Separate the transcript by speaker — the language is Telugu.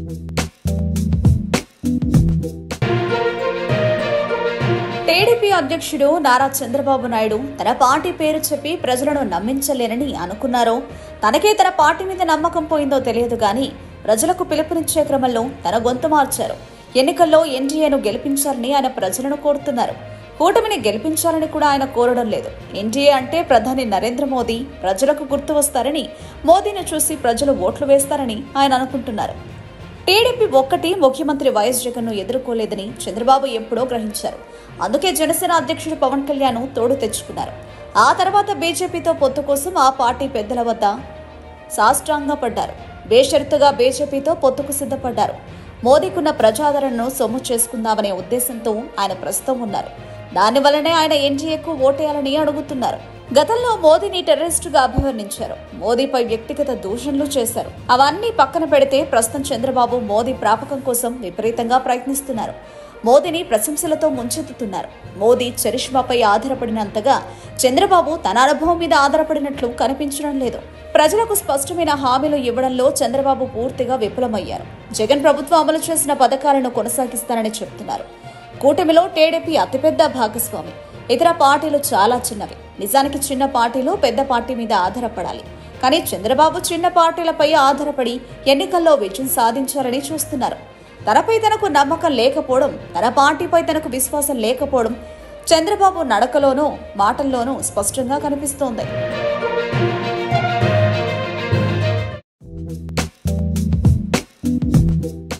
Speaker 1: టీడీపీ అధ్యక్షుడు నారా చంద్రబాబు నాయుడు తన పార్టీ పేరు చెప్పి ప్రజలను నమ్మించలేనని అనుకున్నారో, తనకే తన పార్టీ మీద నమ్మకం పోయిందో తెలియదు గాని ప్రజలకు పిలుపునిచ్చే క్రమంలో తన గొంతు మార్చారు. ఎన్నికల్లో ఎన్డీఏను గెలిపించాలని ఆయన ప్రజలను కోరుతున్నారు. కూటమిని గెలిపించాలని కూడా ఆయన కోరడం లేదు. ఎన్డీఏ అంటే ప్రధాని నరేంద్ర మోదీ ప్రజలకు గుర్తు వస్తారని, మోదీని చూసి ప్రజలు ఓట్లు వేస్తారని ఆయన అనుకుంటున్నారు. టీడీపీ ఒక్కటి ముఖ్యమంత్రి వైఎస్ జగన్ను ఎదుర్కోలేదని చంద్రబాబు ఎప్పుడో గ్రహించారు. అందుకే జనసేన అధ్యక్షుడు పవన్ కళ్యాణ్ తోడు తెచ్చుకున్నారు. ఆ తర్వాత బీజేపీతో పొత్తు కోసం ఆ పార్టీ పెద్దల వద్ద సాష్టాంగపడ్డారు. బేషరతుగా బీజేపీతో పొత్తుకు సిద్ధపడ్డారు. మోదీకున్న ప్రజాదరణను సొమ్ము చేసుకుందామనే ఉద్దేశంతో ఆయన ప్రస్తుతం ఉన్నారు. దానివల్లనే ఆయన ఎన్డీఏకు ఓటేయాలని అడుగుతున్నారు. గతంలో మోదీని టెర్రరిస్టుగా అభివర్ణించారు. మోదీపై వ్యక్తిగత దూషణలు చేశారు. అవన్నీ పక్కన పెడితే ప్రస్తుతం చంద్రబాబు మోదీ ప్రాపకం కోసం విపరీతంగా ప్రయత్నిస్తున్నారు. మోదీని ప్రశంసలతో ముంచెత్తుతున్నారు. మోదీ చరిష్మాపై ఆధారపడినంతగా చంద్రబాబు తన అనుభవం మీద ఆధారపడినట్లు కనిపించడం లేదు. ప్రజలకు స్పష్టమైన హామీలు ఇవ్వడంలో చంద్రబాబు పూర్తిగా విఫలమయ్యారు. జగన్ ప్రభుత్వం అమలు చేసిన పథకాలను కొనసాగిస్తారని చెబుతున్నారు. కూటమిలో టీడీపీ అతిపెద్ద భాగస్వామి. ఇతర పార్టీలు చాలా చిన్నవి. నిజానికి చిన్న పార్టీలు పెద్ద పార్టీ మీద ఆధారపడాలి. కానీ చంద్రబాబు చిన్న పార్టీలపై ఆధారపడి ఎన్నికల్లో విజయం సాధించాలని చూస్తున్నారు. తనపై తనకు నమ్మకం లేకపోవడం, తన పార్టీపై తనకు విశ్వాసం లేకపోవడం చంద్రబాబు నడకలోనూ మాటల్లోనూ స్పష్టంగా కనిపిస్తోంది.